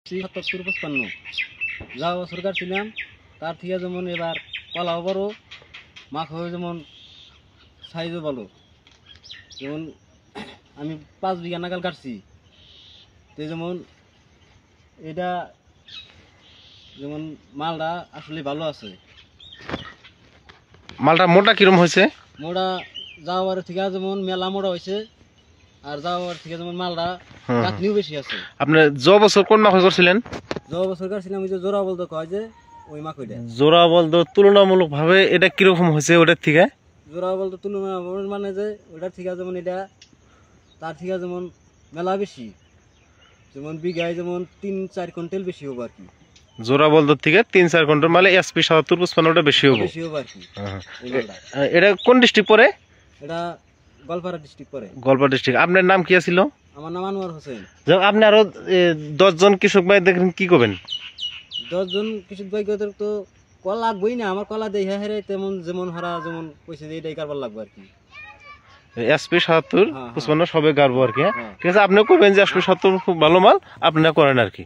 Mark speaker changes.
Speaker 1: 77-55 যা বছর কাটছিলাম তার থেকে যেমন এবার কলাও বড় মাখও যেমন সাইজও ভালো। যেমন আমি 5 বিঘা নাগাল কাটছি, তো যেমন এটা যেমন মালটা আসলে ভালো আছে।
Speaker 2: মালটা মোটা কিরম হয়েছে?
Speaker 1: মোটা যাওয়ার থেকে যেমন মেলা মোটা হয়েছে, আর যাওয়ার থেকে যেমন মালটা গাঁথনিও বেশি আছে।
Speaker 2: আপনি বছর কোন মাখই করছিলেন?
Speaker 1: বছর কাটছিলাম ওই যে জোড়া বলতে কয় যে ওই মাখইটা।
Speaker 2: জোড়া বলদ তুলনামূলক ভাবে এটা কিরকম হয়েছে ওটার থেকে?
Speaker 1: জোড়া বলতে তুলনা মানে যে ওটার থেকে যেমন এটা তার থেকে যেমন মেলা বেশি, যেমন বিঘায় যেমন 3-4 কুইন্টাল বেশি হবে আর কি।
Speaker 2: জোড়া বলদ থেকে 3-4 কুইন্টাল মানে SP 77-55 ওটা বেশি হবে
Speaker 1: আর কি।
Speaker 2: এটা কোন ডিস্ট্রিক্ট পড়ে?
Speaker 1: এটা গোয়ালপাড়া ডিস্ট্রিক্ট পড়ে।
Speaker 2: গোয়ালপাড়া ডিস্ট্রিক্ট। আপনার নাম কি ছিল?
Speaker 1: আমার নাম আনোয়ার হোসেন।
Speaker 2: আপনি আরো 10 জন কৃষক ভাই দেখেন কি করবেন?
Speaker 1: 10 জন কৃষক ভাই তো কলা লাগবেই না, আমার কলা দেই হ্যাঁ তেমন যেমন হারা যেমন কইছে যে এটাই কারবার লাগবে আর কি।
Speaker 2: SP 77-55 সবে গাড়বো আর কি। ঠিক আছে, আপনিও করবেন যে SP 77 খুব ভালো মাল, আপনারা করেন আর কি।